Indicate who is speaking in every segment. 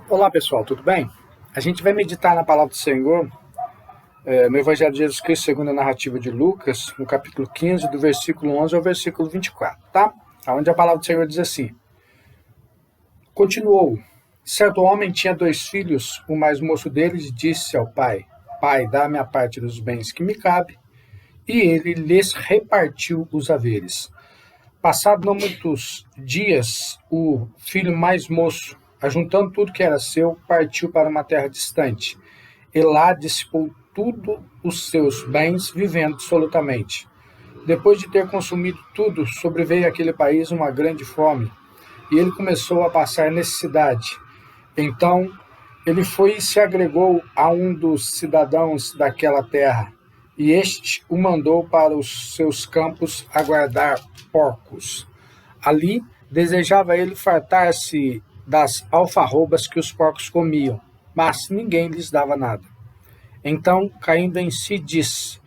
Speaker 1: Olá pessoal, tudo bem? A gente vai meditar na palavra do Senhor no Evangelho de Jesus Cristo segundo a narrativa de Lucas, no capítulo 15, do versículo 11 ao versículo 24, tá? Onde a palavra do Senhor diz assim: Continuou, certo homem tinha 2 filhos, o mais moço deles disse ao pai: Pai, dá-me a parte dos bens que me cabe, e ele lhes repartiu os haveres. Passado não muitos dias, o filho mais moço, ajuntando tudo que era seu, partiu para uma terra distante, e lá dissipou tudo os seus bens, vivendo dissolutamente. Depois de ter consumido tudo, sobreveio àquele país uma grande fome, e ele começou a passar necessidade. Então, ele foi e se agregou a um dos cidadãos daquela terra, e este o mandou para os seus campos a guardar porcos. Ali desejava ele fartar-se das alfarrobas que os porcos comiam, mas ninguém lhes dava nada. Então, caindo em si, disse: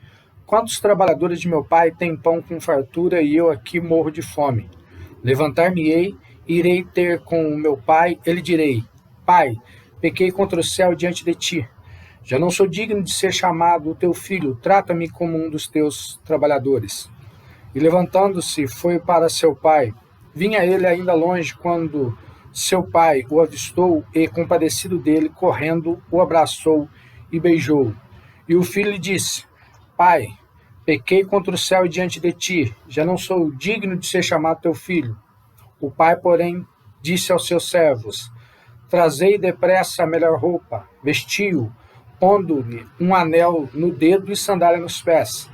Speaker 1: Quantos trabalhadores de meu pai têm pão com fartura e eu aqui morro de fome? Levantar-me-ei, irei ter com o meu pai, ele direi: Pai, pequei contra o céu diante de ti. Já não sou digno de ser chamado teu filho, trata-me como um dos teus trabalhadores. E levantando-se, foi para seu pai. Vinha ele ainda longe quando seu pai o avistou e, compadecido dele, correndo, o abraçou e beijou. E o filho lhe disse: Pai, pequei contra o céu e diante de ti, já não sou digno de ser chamado teu filho. O pai, porém, disse aos seus servos: Trazei depressa a melhor roupa, vestiu-o, pondo-lhe um anel no dedo e sandália nos pés.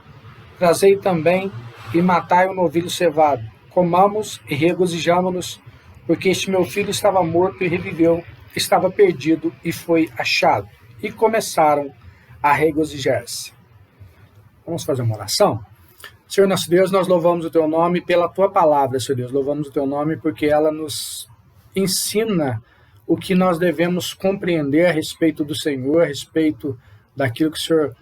Speaker 1: Trazei também e matai um novilho cevado. Comamos e regozijamo-nos, porque este meu filho estava morto e reviveu, estava perdido e foi achado. E começaram a regozijar-se. Vamos fazer uma oração? Senhor nosso Deus, nós louvamos o teu nome pela tua palavra, Senhor Deus. Louvamos o teu nome porque ela nos ensina o que nós devemos compreender a respeito do Senhor, a respeito daquilo que o Senhor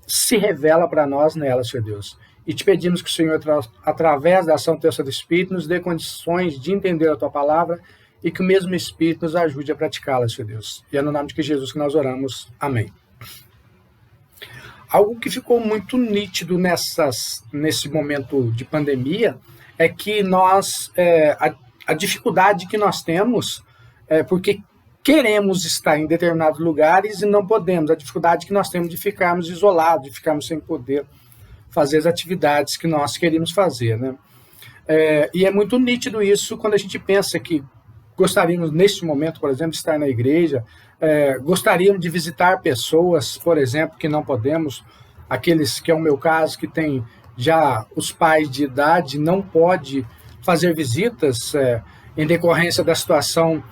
Speaker 1: se revela para nós nela, Senhor Deus. E te pedimos que o Senhor, através da ação do teu Santo Espírito, nos dê condições de entender a tua palavra e que o mesmo Espírito nos ajude a praticá-la, Senhor Deus. E é no nome de Jesus que nós oramos. Amém. Algo que ficou muito nítido nesse momento de pandemia é que a dificuldade que nós temos porque queremos estar em determinados lugares e não podemos. A dificuldade que nós temos de ficarmos isolados, de ficarmos sem poder fazer as atividades que nós queríamos fazer, né? E é muito nítido isso quando a gente pensa que gostaríamos, neste momento, por exemplo, de estar na igreja, gostaríamos de visitar pessoas, por exemplo, que não podemos, aqueles que é o meu caso, que tem já os pais de idade, não pode fazer visitas em decorrência da situação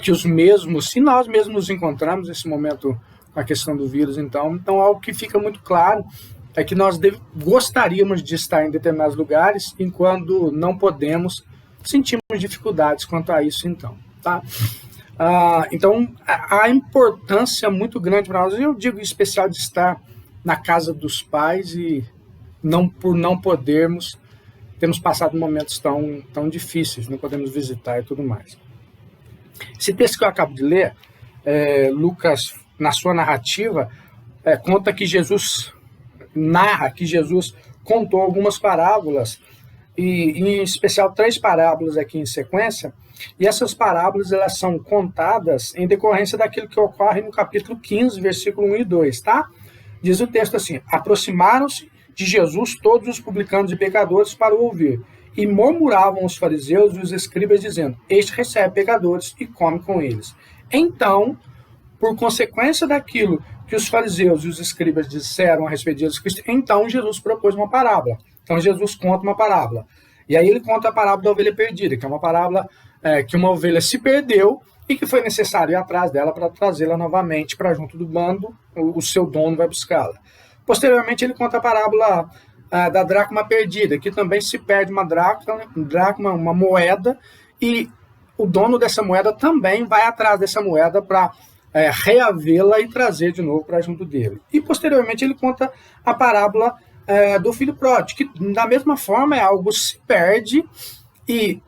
Speaker 1: que os mesmos, se nós mesmos nos encontramos nesse momento com a questão do vírus, então algo que fica muito claro é que nós gostaríamos de estar em determinados lugares, e quando não podemos, sentimos dificuldades quanto a isso, então, tá? Então, a importância muito grande para nós, eu digo em especial de estar na casa dos pais e por não podermos, temos passado momentos tão difíceis, não podemos visitar e tudo mais. Esse texto que eu acabo de ler, Lucas, na sua narrativa, conta que narra que Jesus contou algumas parábolas, e em especial 3 parábolas aqui em sequência, e essas parábolas elas são contadas em decorrência daquilo que ocorre no capítulo 15, versículo 1 e 2, tá? Diz o texto assim: Aproximaram-se de Jesus todos os publicanos e pecadores para o ouvir, e murmuravam os fariseus e os escribas, dizendo: Este recebe pecadores e come com eles. Então, por consequência daquilo que os fariseus e os escribas disseram a respeito de Jesus Cristo, então Jesus propôs uma parábola. Então Jesus conta uma parábola. E aí ele conta a parábola da ovelha perdida, que é uma parábola que uma ovelha se perdeu e que foi necessário ir atrás dela para trazê-la novamente para junto do bando, o seu dono vai buscá-la. Posteriormente ele conta a parábola da dracma perdida, que também se perde uma dracma, uma moeda, e o dono dessa moeda também vai atrás dessa moeda para reavê-la e trazer de novo para junto dele. E posteriormente ele conta a parábola do filho pródigo, que da mesma forma algo se perde e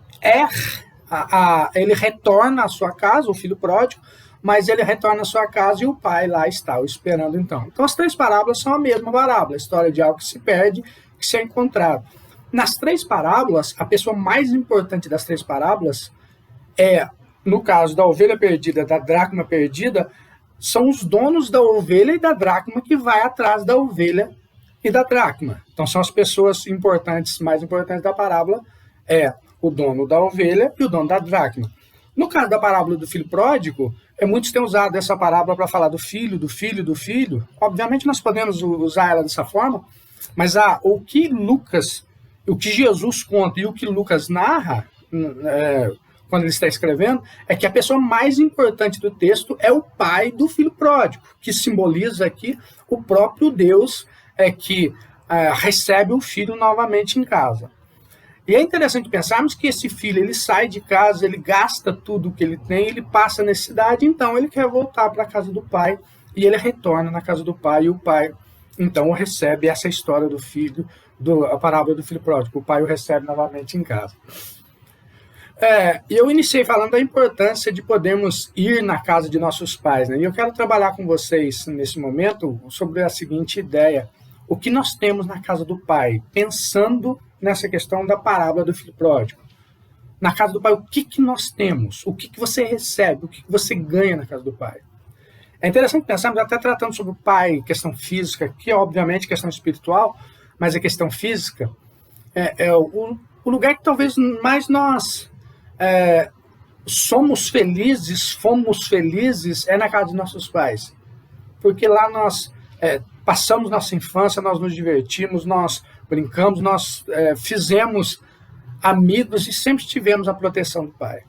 Speaker 1: ele retorna à sua casa, o filho pródigo, mas ele retorna à sua casa e o pai lá está o esperando então. Então as três parábolas são a mesma parábola, a história de algo que se perde, que se é encontrado. Nas três parábolas, a pessoa mais importante das três parábolas é, no caso da ovelha perdida, da dracma perdida, são os donos da ovelha e da dracma que vai atrás da ovelha e da dracma. Então são as pessoas importantes, mais importantes da parábola, é o dono da ovelha e o dono da dracma. No caso da parábola do filho pródigo, muitos têm usado essa parábola para falar do filho, do filho, do filho. Obviamente nós podemos usar ela dessa forma, mas o que Jesus conta e o que Lucas narra, quando ele está escrevendo, é que a pessoa mais importante do texto é o pai do filho pródigo, que simboliza aqui o próprio Deus que recebe o filho novamente em casa. E é interessante pensarmos que esse filho, ele sai de casa, ele gasta tudo o que ele tem, ele passa necessidade, então ele quer voltar para a casa do pai, e ele retorna na casa do pai, e o pai, então, recebe essa história do filho, a parábola do filho pródigo, o pai o recebe novamente em casa. E eu iniciei falando da importância de podermos ir na casa de nossos pais, né? E eu quero trabalhar com vocês, nesse momento, sobre a seguinte ideia: o que nós temos na casa do pai, pensando nessa questão da parábola do filho pródigo. Na casa do pai, o que nós temos? O que você recebe? O que você ganha na casa do pai? É interessante pensarmos, até tratando sobre o pai, questão física, que é obviamente questão espiritual, mas a questão física o lugar que talvez mais nós fomos felizes é na casa de nossos pais. Porque lá nós passamos nossa infância, nós nos divertimos, nós brincamos, nós fizemos amigos e sempre tivemos a proteção do pai.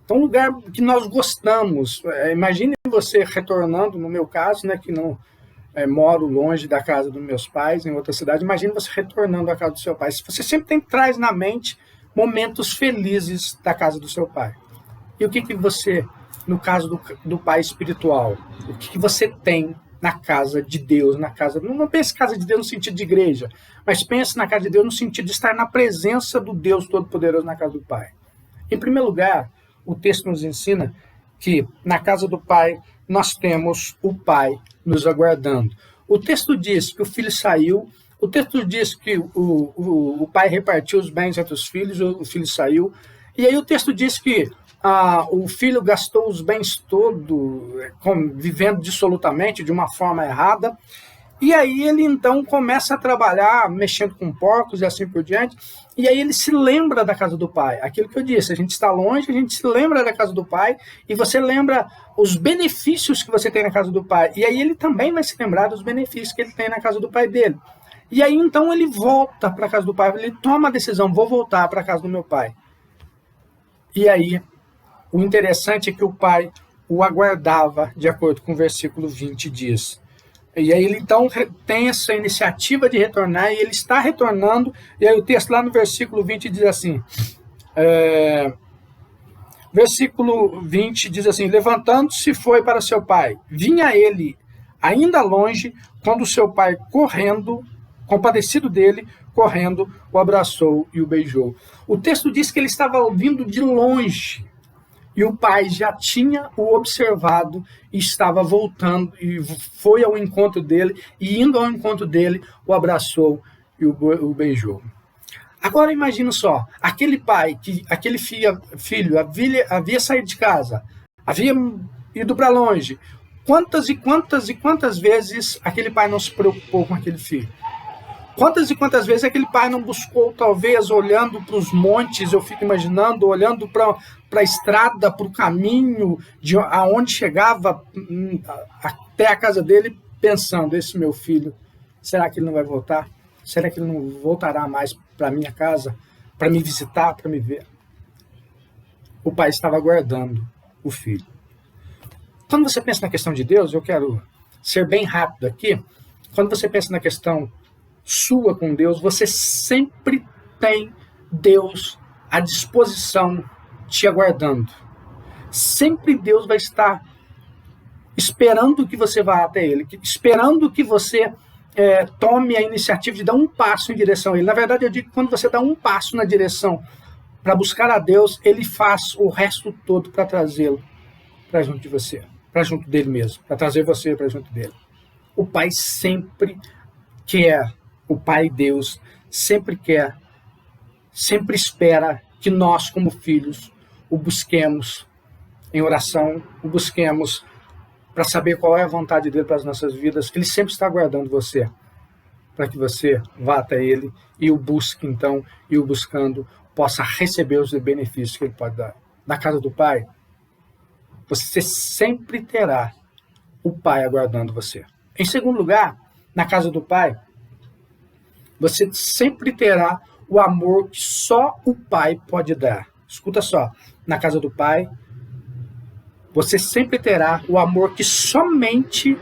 Speaker 1: Então, um lugar que nós gostamos. Imagine você retornando, no meu caso, né, que não moro longe da casa dos meus pais, em outra cidade, imagine você retornando à casa do seu pai. Você sempre traz na mente momentos felizes da casa do seu pai. E o que você, no caso do pai espiritual, o que você tem na casa de Deus, não pense casa de Deus no sentido de igreja, mas pense na casa de Deus no sentido de estar na presença do Deus Todo-Poderoso na casa do Pai. Em primeiro lugar, o texto nos ensina que na casa do Pai nós temos o Pai nos aguardando. O texto diz que o filho saiu, o texto diz que o pai repartiu os bens entre os filhos, o filho saiu, e aí o texto diz que o filho gastou os bens todos, vivendo dissolutamente, de uma forma errada, e aí ele então começa a trabalhar, mexendo com porcos e assim por diante, e aí ele se lembra da casa do pai. Aquilo que eu disse, a gente está longe, a gente se lembra da casa do pai, e você lembra os benefícios que você tem na casa do pai, e aí ele também vai se lembrar dos benefícios que ele tem na casa do pai dele. E aí então ele volta para a casa do pai, ele toma a decisão, vou voltar para a casa do meu pai. E aí, o interessante é que o pai o aguardava, de acordo com o versículo 20 diz. E aí ele então tem essa iniciativa de retornar, e ele está retornando, e aí o texto lá no versículo 20 diz assim, versículo 20 diz assim, levantando-se foi para seu pai, vinha ele ainda longe, quando seu pai correndo, compadecido dele, correndo, o abraçou e o beijou. O texto diz que ele estava vindo de longe, e o pai já tinha o observado e estava voltando, e foi ao encontro dele, e indo ao encontro dele, o abraçou e o beijou. Agora imagina só, aquele pai, aquele filho havia saído de casa, havia ido para longe. Quantas e quantas vezes aquele pai não se preocupou com aquele filho? Quantas e quantas vezes aquele pai não buscou, talvez, olhando para os montes, eu fico imaginando, olhando para a estrada, para o caminho, de aonde chegava até a casa dele, pensando, esse meu filho, será que ele não vai voltar? Será que ele não voltará mais para a minha casa, para me visitar, para me ver? O pai estava aguardando o filho. Quando você pensa na questão de Deus, eu quero ser bem rápido aqui, quando você pensa na questão sua com Deus, você sempre tem Deus à disposição, te aguardando. Sempre Deus vai estar esperando que você vá até Ele, esperando que você tome a iniciativa de dar um passo em direção a Ele. Na verdade, eu digo que quando você dá um passo na direção para buscar a Deus, Ele faz o resto todo para trazê-lo para junto de você. para junto dele mesmo, para trazer você para junto dele. O Pai sempre quer, o Pai Deus sempre quer, sempre espera que nós, como filhos, o busquemos em oração, o busquemos para saber qual é a vontade dele para as nossas vidas, que ele sempre está aguardando você, para que você vá até ele e o busque então, e o buscando, possa receber os benefícios que ele pode dar. Na casa do Pai, você sempre terá o Pai aguardando você. Em segundo lugar, na casa do Pai, você sempre terá o amor que só o Pai pode dar. Escuta só, na casa do Pai, você sempre terá o amor que somente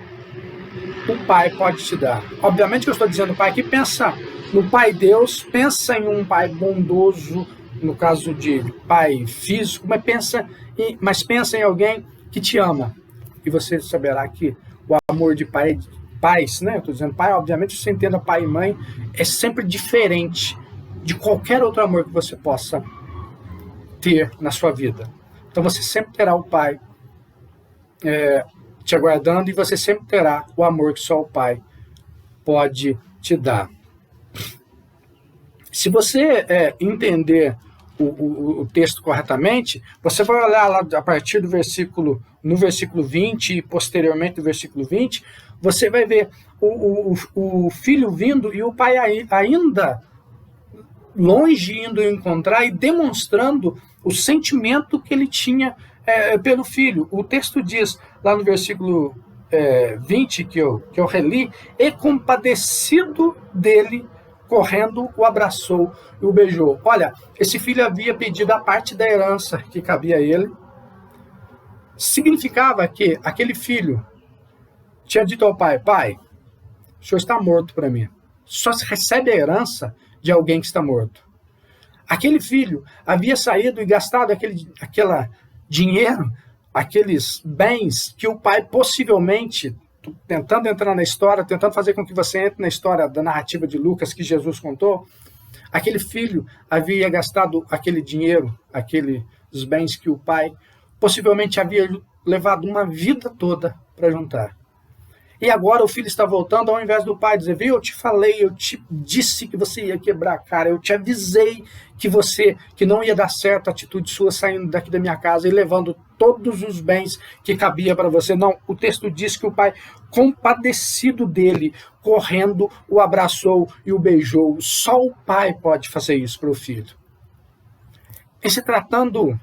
Speaker 1: o Pai pode te dar. Obviamente que eu estou dizendo Pai aqui, pensa no Pai Deus, pensa em um Pai bondoso, no caso de Pai físico, mas pensa em alguém que te ama. E você saberá que o amor de pais, né? Eu estou dizendo pai, obviamente você entenda pai e mãe, é sempre diferente de qualquer outro amor que você possa ter na sua vida. Então você sempre terá o Pai te aguardando e você sempre terá o amor que só o Pai pode te dar. Se você entender o texto corretamente, você vai olhar lá a partir do versículo, no versículo 20 e posteriormente do versículo 20, você vai ver o filho vindo e o pai ainda longe indo encontrar e demonstrando o sentimento que ele tinha pelo filho. O texto diz lá no versículo 20 que eu reli, e compadecido dele, correndo, o abraçou e o beijou. Olha, esse filho havia pedido a parte da herança que cabia a ele. Significava que aquele filho tinha dito ao pai: pai, o senhor está morto para mim. Só se recebe a herança de alguém que está morto. Aquele filho havia saído e gastado aquele dinheiro, aqueles bens que o pai possivelmente, tentando entrar na história, tentando fazer com que você entre na história da narrativa de Lucas que Jesus contou, aquele filho havia gastado aquele dinheiro, aqueles bens que o pai possivelmente havia levado uma vida toda para juntar. E agora o filho está voltando, ao invés do pai dizer: viu, eu te falei, eu te disse que você ia quebrar a cara, eu te avisei que não ia dar certo a atitude sua saindo daqui da minha casa e levando todos os bens que cabia para você. Não, o texto diz que o pai, compadecido dele, correndo, o abraçou e o beijou. Só o pai pode fazer isso para o filho. Em se tratando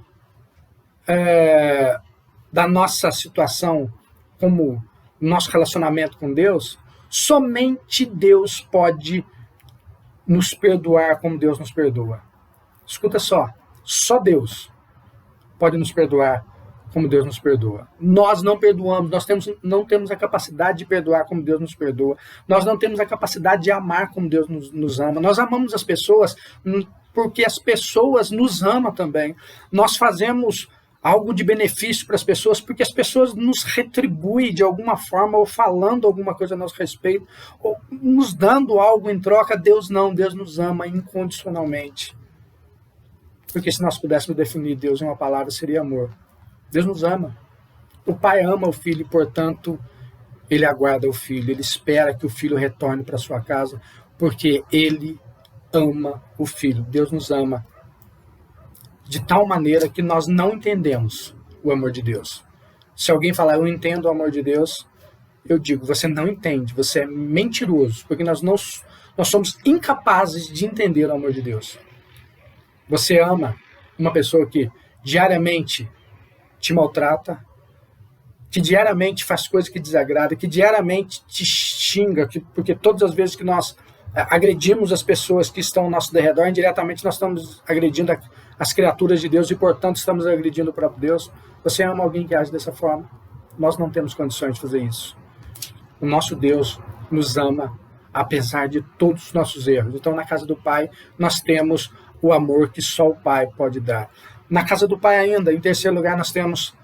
Speaker 1: da nossa situação como nosso relacionamento com Deus, somente Deus pode nos perdoar como Deus nos perdoa. Escuta só Deus pode nos perdoar como Deus nos perdoa. Nós não perdoamos, não temos a capacidade de perdoar como Deus nos perdoa. Nós não temos a capacidade de amar como Deus nos ama. Nós amamos as pessoas porque as pessoas nos amam também. Nós fazemos algo de benefício para as pessoas, porque as pessoas nos retribuem de alguma forma, ou falando alguma coisa a nosso respeito, ou nos dando algo em troca. Deus não, Deus nos ama incondicionalmente. Porque se nós pudéssemos definir Deus em uma palavra, seria amor. Deus nos ama. O pai ama o filho e, portanto, ele aguarda o filho, ele espera que o filho retorne para sua casa, porque ele ama o filho. Deus nos ama de tal maneira que nós não entendemos o amor de Deus. Se alguém falar: eu entendo o amor de Deus, eu digo: você não entende, você é mentiroso, porque nós somos incapazes de entender o amor de Deus. Você ama uma pessoa que diariamente te maltrata, que diariamente faz coisas que desagradam, que diariamente te xinga, porque todas as vezes que nós agredimos as pessoas que estão ao nosso derredor, indiretamente nós estamos agredindo as criaturas de Deus e, portanto, estamos agredindo o próprio Deus. Você ama alguém que age dessa forma? Nós não temos condições de fazer isso. O nosso Deus nos ama, apesar de todos os nossos erros. Então, na casa do Pai, nós temos o amor que só o Pai pode dar. Na casa do Pai ainda, em terceiro lugar, nós temos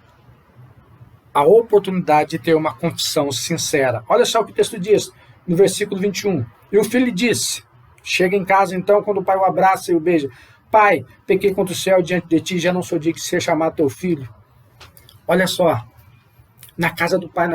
Speaker 1: a oportunidade de ter uma confissão sincera. Olha só o que o texto diz, no versículo 21. E o filho disse, chega em casa então, quando o pai o abraça e o beija: pai, pequei contra o céu diante de ti, já não sou digno de ser chamado teu filho. Olha só, Na casa do Pai,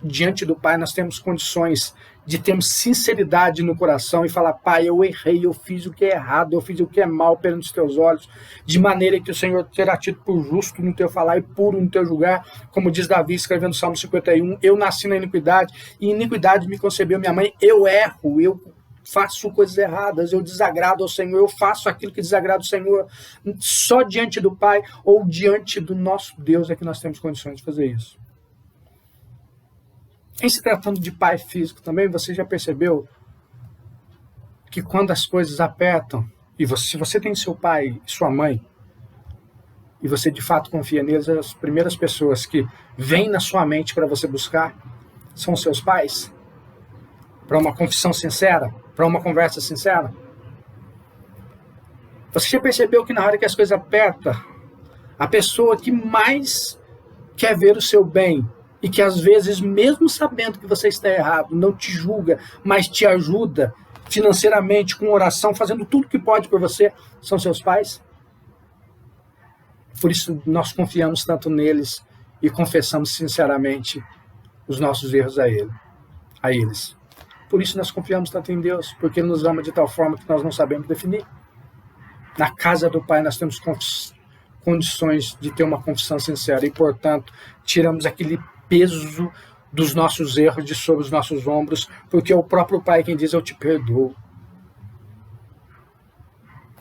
Speaker 1: diante do Pai, nós temos condições de termos sinceridade no coração e falar: Pai, eu errei, eu fiz o que é errado, eu fiz o que é mal perante os teus olhos, de maneira que o Senhor terá tido por justo no teu falar e puro no teu julgar, como diz Davi, escrevendo o Salmo 51, eu nasci na iniquidade, e iniquidade me concebeu minha mãe, eu erro, eu faço coisas erradas, eu desagrado ao Senhor, eu faço aquilo que desagrada ao Senhor. Só diante do Pai ou diante do nosso Deus é que nós temos condições de fazer isso. Em se tratando de pai físico também, você já percebeu que quando as coisas apertam, se você tem seu pai e sua mãe, e você de fato confia neles, as primeiras pessoas que vêm na sua mente para você buscar são os seus pais? Para uma confissão sincera? Para uma conversa sincera? Você já percebeu que na hora que as coisas apertam, a pessoa que mais quer ver o seu bem, e que às vezes, mesmo sabendo que você está errado, não te julga, mas te ajuda financeiramente, com oração, fazendo tudo que pode por você, são seus pais? Por isso nós confiamos tanto neles e confessamos sinceramente os nossos erros a eles. Por isso nós confiamos tanto em Deus, porque Ele nos ama de tal forma que nós não sabemos definir. Na casa do Pai nós temos condições de ter uma confissão sincera e, portanto, tiramos aquele peso dos nossos erros de sobre os nossos ombros, porque é o próprio Pai quem diz: eu te perdoo.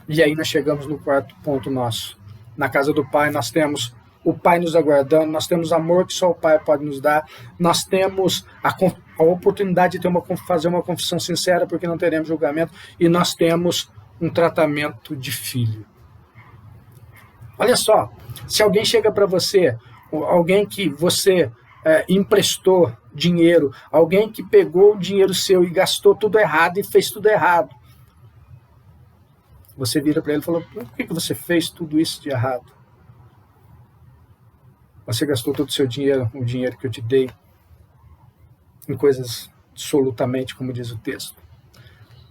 Speaker 1: E aí nós chegamos no quarto ponto nosso. Na casa do Pai nós temos o Pai nos aguardando, nós temos amor que só o Pai pode nos dar, nós temos a oportunidade de fazer uma confissão sincera, porque não teremos julgamento, e nós temos um tratamento de filho. Olha só, se alguém chega para você, alguém que você emprestou dinheiro, alguém que pegou o dinheiro seu e gastou tudo errado e fez tudo errado, você vira para ele e fala: por que você fez tudo isso de errado? Você gastou todo o seu dinheiro, o dinheiro que eu te dei, em coisas absolutamente, como diz o texto.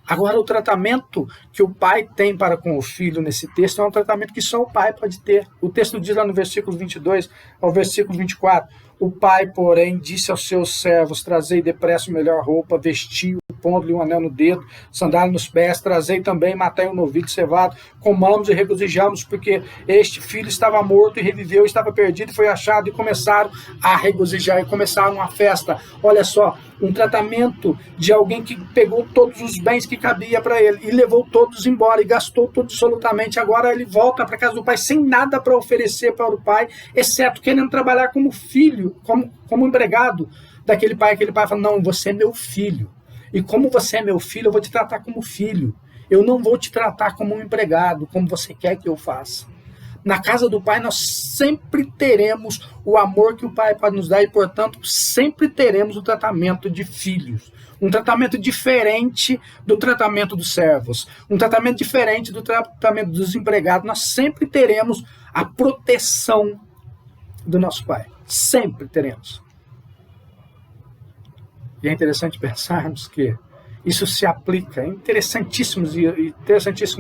Speaker 1: Agora, o tratamento que o pai tem para com o filho nesse texto é um tratamento que só o pai pode ter. O texto diz lá no versículo 22 ao versículo 24: o pai, porém, disse aos seus servos: trazei depressa a melhor roupa, vestiu, pondo-lhe um anel no dedo, sandália nos pés, trazei também, matai um novilho cevado, comamos e regozijamos, porque este filho estava morto e reviveu, estava perdido e foi achado, e começaram a regozijar, e começaram uma festa. Olha só, um tratamento de alguém que pegou todos os bens que cabia para ele e levou todos embora e gastou tudo absolutamente. Agora ele volta para casa do pai sem nada para oferecer para o pai, exceto querendo trabalhar como filho, como empregado daquele pai. Aquele pai fala: não, você é meu filho, e como você é meu filho, eu vou te tratar como filho, eu não vou te tratar como um empregado, como você quer que eu faça. Na casa do Pai nós sempre teremos o amor que o Pai pode nos dar e, portanto, sempre teremos o tratamento de filhos. Um tratamento diferente do tratamento dos servos. Um tratamento diferente do tratamento dos empregados. Nós sempre teremos a proteção do nosso Pai. Sempre teremos. E é interessante pensarmos que isso se aplica, é interessantíssimo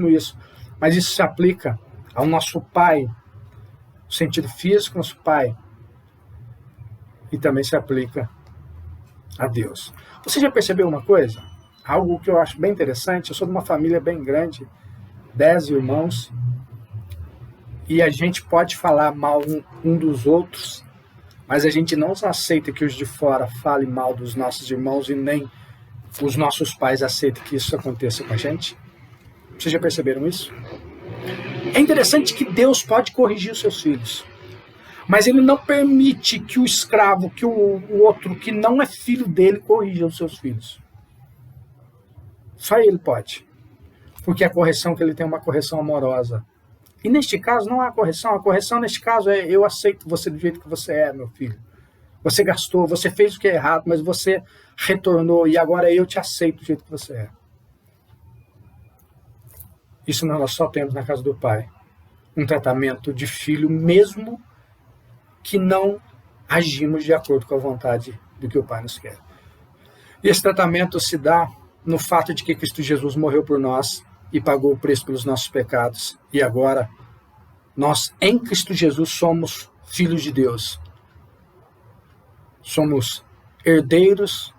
Speaker 1: isso, mas isso se aplica ao nosso pai, no sentido físico, nosso pai, e também se aplica a Deus. Você já percebeu uma coisa? Algo que eu acho bem interessante. Eu sou de uma família bem grande, 10 irmãos, e a gente pode falar mal um dos outros, mas a gente não aceita que os de fora falem mal dos nossos irmãos, e nem os nossos pais aceitem que isso aconteça com a gente. Vocês já perceberam isso? É interessante que Deus pode corrigir os seus filhos, mas Ele não permite que o escravo, que o outro que não é filho dele, corrija os seus filhos. Só Ele pode, porque a correção que Ele tem é uma correção amorosa. E neste caso não há correção. A correção neste caso é: eu aceito você do jeito que você é, meu filho. Você gastou, você fez o que é errado, mas você retornou, e agora eu te aceito do jeito que você é. Isso nós só temos na casa do Pai. Um tratamento de filho, mesmo que não agimos de acordo com a vontade do que o Pai nos quer. E esse tratamento se dá no fato de que Cristo Jesus morreu por nós e pagou o preço pelos nossos pecados. E agora, nós em Cristo Jesus somos filhos de Deus. somos herdeiros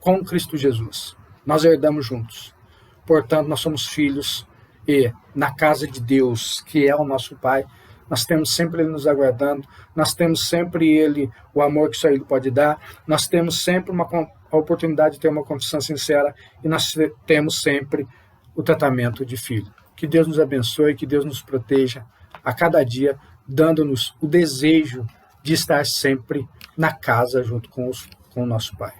Speaker 1: com Cristo Jesus. Nós herdamos juntos. Portanto, nós somos filhos e na casa de Deus, que é o nosso Pai, nós temos sempre Ele nos aguardando, nós temos sempre Ele, o amor que só Ele pode dar, nós temos sempre a oportunidade de ter uma confissão sincera e nós temos sempre o tratamento de filho. Que Deus nos abençoe, que Deus nos proteja a cada dia, dando-nos o desejo de estar sempre na casa junto com o nosso Pai.